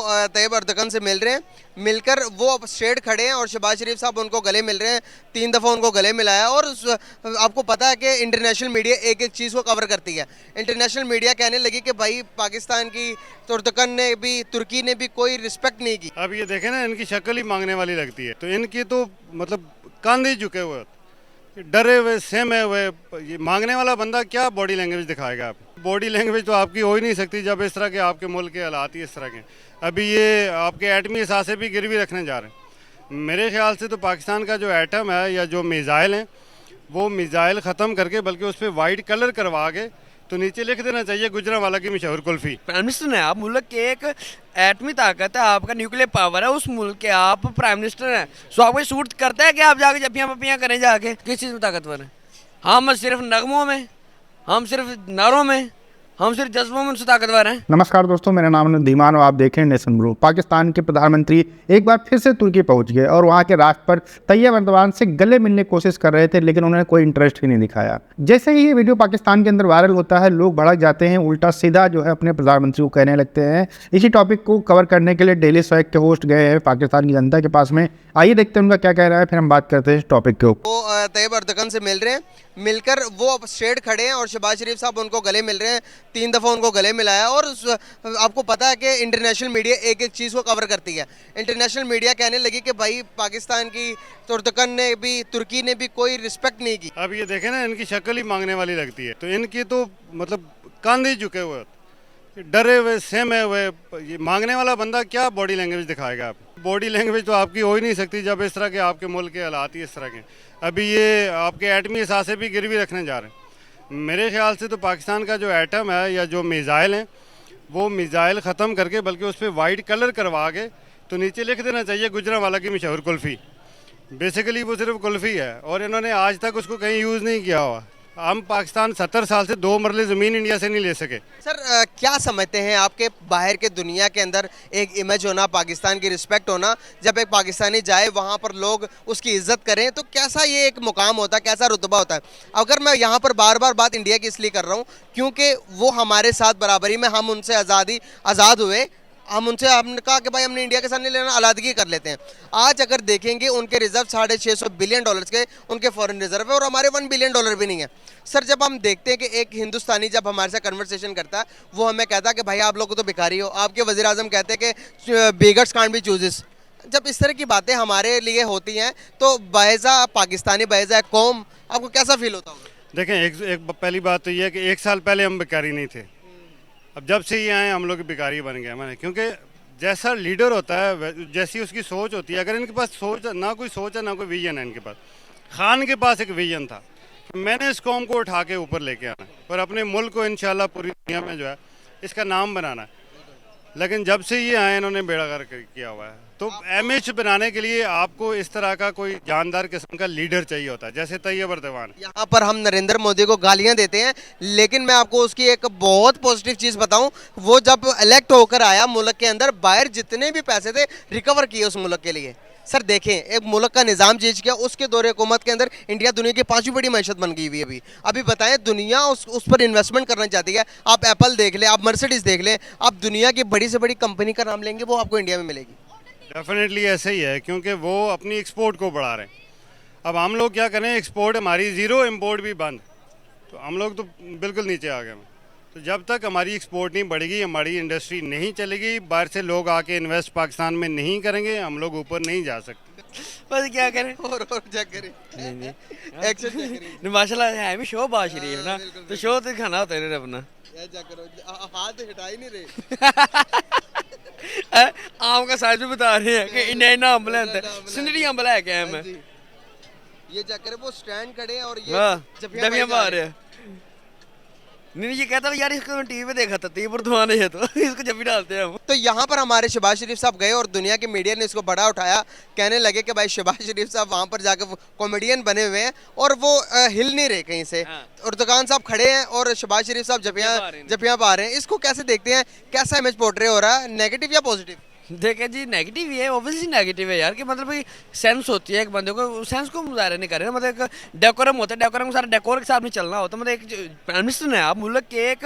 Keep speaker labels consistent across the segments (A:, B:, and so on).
A: तैयब अर्दगन से मिल रहे हैं, मिलकर वो अब स्ट्रेट खड़े हैं और शहबाज शरीफ साहब उनको गले मिल रहे हैं। 3 दफ़ा उनको गले मिलाया और आपको पता है कि इंटरनेशनल मीडिया एक एक चीज़ को कवर करती है। इंटरनेशनल मीडिया कहने लगी कि भाई पाकिस्तान की अर्दगन ने भी, तुर्की ने भी कोई रिस्पेक्ट नहीं की।
B: अब ये देखें ना, इनकी शक्ल ही मांगने वाली लगती है, तो इनकी तो मतलब कांधे झुके हुए, डरे हुए, सहमे हुए। ये मांगने वाला बंदा क्या बॉडी लैंग्वेज दिखाएगा? आप बॉडी लैंग्वेज तो आपकी हो ही नहीं सकती जब इस तरह के आपके मुल्क के हालात ही इस तरह के। अभी ये आपके एटमी असासे भी गिरवी रखने जा रहे हैं। मेरे ख्याल से तो पाकिस्तान का जो एटम है या जो मिज़ाइल हैं, वो मिज़ाइल ख़त्म करके बल्कि उस पर वाइट कलर करवा के तो नीचे लिख देना चाहिए गुजरांवाला की मशहूर कुल्फ़ी।
C: प्राइम मिनिस्टर हैं आप, मुल्क के एक एटमी ताकत है, आपका न्यूक्लियर पावर है, उस मुल्क के आप प्राइम मिनिस्टर हैं। सो आपको सूट करता है कि आप जाके जप्पियाँ पप्पियाँ करें जाके? किस चीज़ में ताकतवर है? हम सिर्फ नगमों में, हम सिर्फ नारों में, हम सिर्फ जज्बों में उनसे ताकतवर हैं।
D: नमस्कार दोस्तों, मेरा नाम है धीमान और आप देख रहे हैं नेशन ब्लू। पाकिस्तान के प्रधानमंत्री एक बार फिर से तुर्की पहुंच गए और वहां के राष्ट्रपति तैयब अर्दवान से गले मिलने की कोशिश कर रहे थे, लेकिन उन्होंने कोई इंटरेस्ट ही नहीं दिखाया। जैसे ही ये वीडियो पाकिस्तान के अंदर वायरल होता है, लोग भड़क जाते हैं, उल्टा सीधा जो है अपने प्रधानमंत्री को कहने लगते हैं। इसी टॉपिक को कवर करने के लिए डेली स्वैग के होस्ट गए हैं पाकिस्तान की जनता के पास में। आइए देखते हैं उनका क्या कह रहा है, फिर हम बात करते हैं इस टॉपिक के ऊपर।
A: वो तैयब अर्दगन से मिल रहे हैं, मिलकर वो अब स्ट्रेट खड़े हैं और शहबाज शरीफ साहब उनको गले मिल रहे हैं। 3 दफ़ा उनको गले मिलाया और आपको पता है कि इंटरनेशनल मीडिया एक एक चीज़ को कवर करती है। इंटरनेशनल मीडिया कहने लगी कि भाई पाकिस्तान की अर्दगन ने भी, तुर्की ने भी कोई रिस्पेक्ट नहीं की।
B: अब ये देखें ना, इनकी शक्ल ही मांगने वाली लगती है, तो इनकी तो मतलब कांधे झुके हुए, डरे हुए, सहमे हुए। ये मांगने वाला बंदा क्या बॉडी लैंग्वेज दिखाएगा? आप बॉडी लैंग्वेज तो आपकी हो ही नहीं सकती जब इस तरह के आपके मुल्क के हालात ही इस तरह के। अभी ये आपके एटमी असासे भी गिरवी रखने जा रहे हैं। मेरे ख्याल से तो पाकिस्तान का जो एटम है या जो मिज़ाइल हैं, वो मिज़ाइल ख़त्म करके बल्कि उस पर वाइट कलर करवा के तो नीचे लिख देना चाहिए गुजरांवाला की मशहूर कुल्फ़ी। बेसिकली वो सिर्फ कुल्फ़ी है और इन्होंने आज तक उसको कहीं यूज़ नहीं किया हुआ। हम पाकिस्तान 70 साल से 2 मरले ज़मीन इंडिया से नहीं ले सके।
A: सर क्या समझते हैं आपके बाहर के दुनिया के अंदर एक इमेज होना, पाकिस्तान की रिस्पेक्ट होना, जब एक पाकिस्तानी जाए वहाँ पर लोग उसकी इज्जत करें, तो कैसा ये एक मुकाम होता है, कैसा रुतबा होता है? अगर मैं यहाँ पर बार बार बात इंडिया की इसलिए कर रहा हूँ क्योंकि वो हमारे साथ बराबरी में, हम उनसे आज़ाद हुए, हमने कहा कि भाई हमने इंडिया के साथ नहीं लेना, अलादगी कर लेते हैं। आज अगर देखेंगे उनके रिजर्व $650 बिलियन के उनके फॉरेन रिजर्व है और हमारे $1 बिलियन भी नहीं है। सर जब हम देखते हैं कि एक हिंदुस्तानी जब हमारे साथ कन्वर्सेशन करता है, वो हमें कहता है कि भाई आप लोग तो भिखारी हो, आपके वज़ीर आज़म कहते हैं कि बेगर्स कांट बी चूजेस। जब इस तरह की बातें हमारे लिए होती हैं तो बायज़ा पाकिस्तानी, बायज़ा कौम, आपको कैसा फील होता होगा?
B: देखें, एक पहली बात तो ये है कि 1 साल पहले हम भिखारी नहीं थे। अब जब से ये आए हम लोग भिखारी बन गए मैंने, क्योंकि जैसा लीडर होता है जैसी उसकी सोच होती है। अगर इनके पास सोच, ना कोई सोच है ना कोई विजन है इनके पास। खान के पास एक विजन था, मैंने इस कौम को उठा के ऊपर लेके आना और अपने मुल्क को इंशाल्लाह पूरी दुनिया में जो है इसका नाम बनाना है। लेकिन जब से ये आए इन्होंने बेड़ा गर्क किया हुआ है। तो इमेज बनाने के लिए आपको इस तरह का कोई जानदार किस्म का लीडर चाहिए होता है, जैसे तैयब अर्दवान।
A: यहाँ पर हम नरेंद्र मोदी को गालियाँ देते हैं, लेकिन मैं आपको उसकी एक बहुत पॉजिटिव चीज़ बताऊँ, वो जब इलेक्ट होकर आया मुल्क के अंदर, बाहर जितने भी पैसे थे रिकवर किए उस मुल्क के लिए। सर देखें, एक मुल्क का निज़ाम चेंज किया, उसके दौरे हुकूमत के अंदर इंडिया दुनिया की 5वीं बड़ी मैशत बन गई हुई है। अभी बताएं, दुनिया उस पर इन्वेस्टमेंट करना चाहती है। आप एप्पल देख लें, आप मर्सिडीज़ देख लें, आप दुनिया की बड़ी से बड़ी कंपनी का नाम लेंगे, वो आपको इंडिया में मिलेगी।
B: डेफिनेटली ऐसे ही है, क्योंकि वो अपनी एक्सपोर्ट को बढ़ा रहे हैं। अब हम लोग क्या करें, एक्सपोर्ट हमारी ज़ीरो, इम्पोर्ट भी बंद, तो हम लोग तो बिल्कुल नीचे आ गए। तो जब तक हमारी एक्सपोर्ट नहीं बढ़ेगी, हमारी इंडस्ट्री नहीं चलेगी, बाहर से लोग आके इन्वेस्ट पाकिस्तान में नहीं करेंगे, हम लोग ऊपर नहीं जा सकते।
C: बस क्या करें
A: और क्या करें, एक्शन क्या करें?
C: माशाल्लाह है भी शो बात शरीफ ना, तो शो तो दिखाना होता है अपना।
A: हाथ हिटा ही नहीं रहे।
C: आम का साइज भी बता रहे हैं कि इन्ना अम्बल है, सिंदड़ी अम्बल है क्या मैं
A: ये चक्कर है, वो स्टैंड खड़े हैं और ये
C: जबियां मार रहे हैं। नहीं ये कहता यार इसको टीवी पे देखा था, तीबर धुआं है तो इसको जब भी डालते हैं हम।
A: तो यहाँ पर हमारे शहबाज शरीफ साहब गए और दुनिया की मीडिया ने इसको बड़ा उठाया, कहने लगे कि भाई शहबाज शरीफ साहब वहाँ पर जाकर कॉमेडियन बने हुए हैं और वो हिल नहीं रहे कहीं से। और दुकान साहब खड़े हैं और शहबाज शरीफ साहब जपियाँ पा रहे हैं। इसको कैसे देखते हैं, कैसा इमेज पोर्ट्रे हो रहा है, नेगेटिव या पॉजिटिव?
C: देखे जी नेगेटिव ही है, ऑब्वियसली नेगेटिव है यार, कि मतलब कि सेंस होती है एक बंदे को, सेंस को मुजाहरा नहीं कर रहे ना, मतलब एक डेकोरम होता है, डेकोरम सारा डेकोर के साथ नहीं चलना होता, मतलब एक प्राइम मिनिस्टर है आप, मुल्क के एक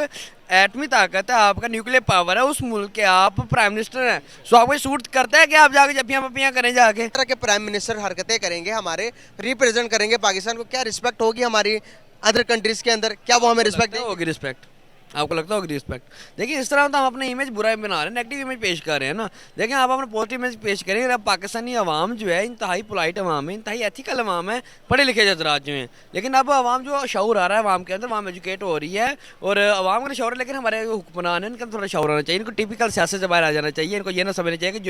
C: एटमी ताकत है, आपका न्यूक्लियर पावर है उस मुल्क के, आप प्राइम मिनिस्टर हैं, सो आपको सूट करता है कि आप जाके जप्पियाँ पप्पियाँ करें जाके।
A: तरह के प्राइम मिनिस्टर हरकतें करेंगे, हमारे रिप्रेजेंट करेंगे पाकिस्तान को, क्या रिस्पेक्ट होगी हमारी अदर कंट्रीज के अंदर, क्या वो हमें रिस्पेक्ट देंगे?
C: होगी रिस्पेक्ट, आपको लगता होगी रिस्पेक्ट? देखिए इस तरह तो हम अपने इमेज बुरा बना रहे हैं, नेगेटिव इमेज पेश कर रहे हैं ना। देखिए आप अपना पॉजिटिव इमेज पेश करेंगे, अब पाकिस्तानी अवाम जो है इंतहाई पोलाइट अवाम है, इंतहाई एथिकल अवाम है, पढ़े लिखे हजरात जो हैं, लेकिन अब अवाम जो शऊर आ रहा है अवाम के अंदर, अवाम एजुकेट हो रही है और अवाम का शऊर है, लेकिन हमारे हुक्मरान हैं इनका थोड़ा शऊर आना चाहिए, इनको टिपिकल सियासत से बाहर आ जाना चाहिए, इनको ये ना समझना चाहिए कि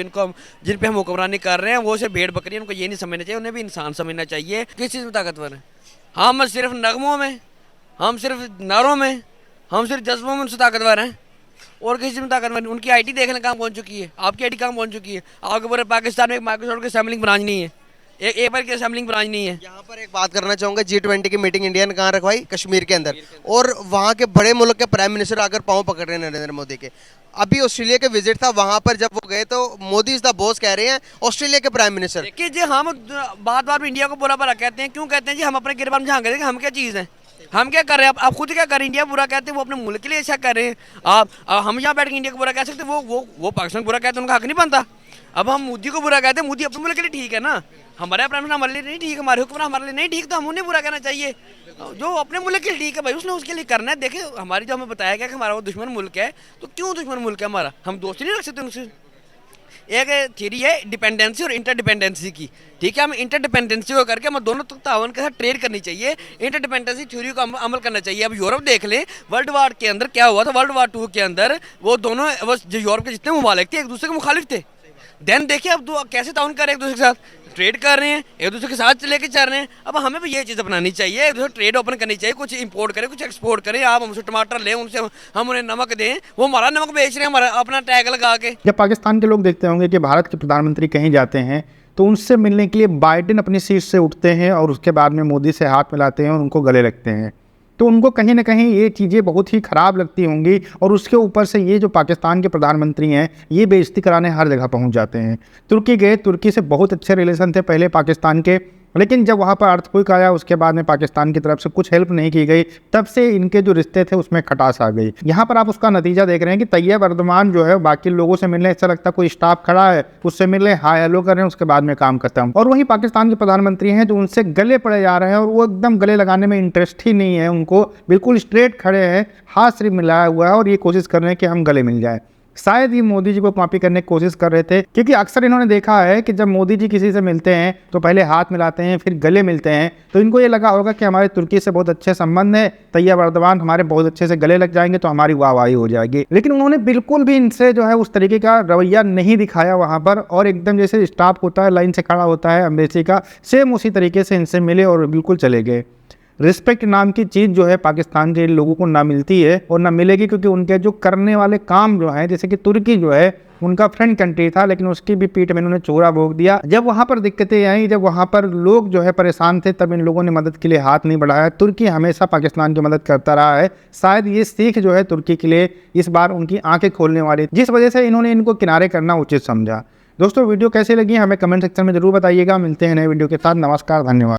C: जिन पे हम हुक्मरानी कर रहे हैं वो सिर्फ भेड़ बकरी, इनको ये नहीं समझना चाहिए, उन्हें भी इंसान समझना चाहिए। किस चीज़ में ताकतवर है? हम सिर्फ नगमों में, हम सिर्फ नारों में, हम सिर्फ जज्बों में उनसे ताकतवर हैं, और किसी चीज़ में ताकतवर नहीं। उनकी आईटी देखने कहाँ पहुँच चुकी है, आपकी आईटी कहाँ पहुँच चुकी है? आपके पूरे पाकिस्तान में एक माइक्रोसॉफ्ट की असेंबलिंग ब्रांच नहीं है, एक बार की असेंबलिंग ब्रांच नहीं है।
A: यहाँ पर एक बात करना चाहूँगा, G20 की मीटिंग इंडिया ने कहाँ रखवाई? कश्मीर के अंदर, और वहाँ के बड़े मुल्क के प्राइम मिनिस्टर आकर पाँव पकड़ रहे हैं नरेंद्र मोदी के। अभी ऑस्ट्रेलिया के विजिट था, वहाँ पर जब वो गए तो मोदी इज द बॉस कह रहे हैं ऑस्ट्रेलिया के प्राइम मिनिस्टर।
C: देखिए जी, हम बात बात में इंडिया को बुरा भला कहते हैं, क्यों कहते हैं जी? हम अपने गिरबान में झांक रहे हैं कि हम क्या चीज़ हैं, हम क्या कर रहे हैं? आप खुद क्या कर रहे हैं? इंडिया बुरा कहते हैं, वो अपने मुल्क के लिए ऐसा कर रहे हैं। आप हम यहाँ बैठ के इंडिया को बुरा कह सकते हैं, वो पाकिस्तान को बुरा कहते हैं, उनका हक नहीं बनता। अब हम मोदी को बुरा कहते हैं, मोदी अपने मुल्क के लिए ठीक है ना, हमारे प्राइम मिनिस्टर हमारे लिए नहीं ठीक, हमारे हुक्मरान हमारे लिए नहीं ठीक, तो हम उन्हें बुरा कहना चाहिए। जो अपने मुल्क के लिए ठीक है भाई, उसने उसके लिए करना है। देखिए हमारी जो हमें बताया गया कि हमारा वो दुश्मन मुल्क है, तो क्यों दुश्मन मुल्क है हमारा? हम दोस्ती नहीं रख सकते उनसे? एक थ्योरी है डिपेंडेंसी और इंटरडिपेंडेंसी की, ठीक है? हम इंटरडिपेंडेंसी को करके हम दोनों तक तावन के साथ ट्रेड करनी चाहिए, इंटरडिपेंडेंसी थ्योरी को अमल करना चाहिए। अब यूरोप देख लें, वर्ल्ड वार के अंदर क्या हुआ था, वर्ल्ड वार 2 के अंदर वो दोनों जो यूरोप के जितने ममालिक थे एक दूसरे के मुखालिफ थे। देन देखिए अब कैसे ताउन कर रहे हैं, एक दूसरे के साथ ट्रेड कर रहे हैं, एक दूसरे के साथ लेके चल रहे हैं। अब हमें भी ये चीज़ अपनानी चाहिए, एक दूसरे ट्रेड ओपन करनी चाहिए, कुछ इंपोर्ट करें कुछ एक्सपोर्ट करें। आप हमसे टमाटर लें, उनसे हम उन्हें नमक दें, वो हमारा नमक बेच रहे हैं हमारा अपना टैग लगा के।
D: जब पाकिस्तान के लोग देखते होंगे कि भारत के प्रधानमंत्री कहीं जाते हैं तो उनसे मिलने के लिए बाइडेन अपनी सीट से उठते हैं और उसके बाद में मोदी से हाथ मिलाते हैं और उनको गले लगते हैं, तो उनको कहीं ना कहीं ये चीज़ें बहुत ही ख़राब लगती होंगी। और उसके ऊपर से ये जो पाकिस्तान के प्रधानमंत्री हैं ये बेइज्जती कराने हर जगह पहुंच जाते हैं। तुर्की गए, तुर्की से बहुत अच्छे रिलेशन थे पहले पाकिस्तान के, लेकिन जब वहाँ पर अर्थक्वेक आया उसके बाद में पाकिस्तान की तरफ से कुछ हेल्प नहीं की गई, तब से इनके जो रिश्ते थे उसमें खटास आ गई। यहाँ पर आप उसका नतीजा देख रहे हैं कि तैयब अर्दोगान जो है बाकी लोगों से मिलने, ऐसा लगता है कोई स्टाफ खड़ा है उससे मिलने, हाय हेलो कर रहे हैं, उसके बाद में काम खत्म। और वहीं पाकिस्तान के प्रधानमंत्री हैं जो उनसे गले पड़े जा रहे हैं और वो एकदम गले लगाने में इंटरेस्ट ही नहीं है उनको, बिल्कुल स्ट्रेट खड़े हैं, हाथ सिर्फ मिलाया हुआ है और ये कोशिश कर रहे हैं कि हम गले मिल जाए। शायद ये मोदी जी को कॉपी करने की कोशिश कर रहे थे, क्योंकि अक्सर इन्होंने देखा है कि जब मोदी जी किसी से मिलते हैं तो पहले हाथ मिलाते हैं फिर गले मिलते हैं, तो इनको ये लगा होगा कि हमारे तुर्की से बहुत अच्छे संबंध है, तैयब अर्दोगान हमारे बहुत अच्छे से गले लग जाएंगे तो हमारी वाहवाही हो जाएगी। लेकिन उन्होंने बिल्कुल भी इनसे जो है उस तरीके का रवैया नहीं दिखाया वहाँ पर, और एकदम जैसे स्टाफ होता है लाइन से खड़ा होता है एम्बेसी का, सेम उसी तरीके से इनसे मिले और बिल्कुल चले गए। रिस्पेक्ट नाम की चीज़ जो है पाकिस्तान के लोगों को ना मिलती है और ना मिलेगी, क्योंकि उनके जो करने वाले काम जो हैं, जैसे कि तुर्की जो है उनका फ्रेंड कंट्री था लेकिन उसकी भी पीठ में इन्होंने चोरा भोग दिया। जब वहाँ पर दिक्कतें आई, जब वहाँ पर लोग जो है परेशान थे, तब इन लोगों ने मदद के लिए हाथ नहीं बढ़ाया। तुर्की हमेशा पाकिस्तान की मदद करता रहा है, शायद ये सीख जो है तुर्की के लिए इस बार उनकी आंखें खोलने वाली, जिस वजह से इन्होंने इनको किनारे करना उचित समझा। दोस्तों वीडियो कैसी लगी हमें कमेंट सेक्शन में जरूर बताइएगा। मिलते हैं नए वीडियो के साथ। नमस्कार, धन्यवाद।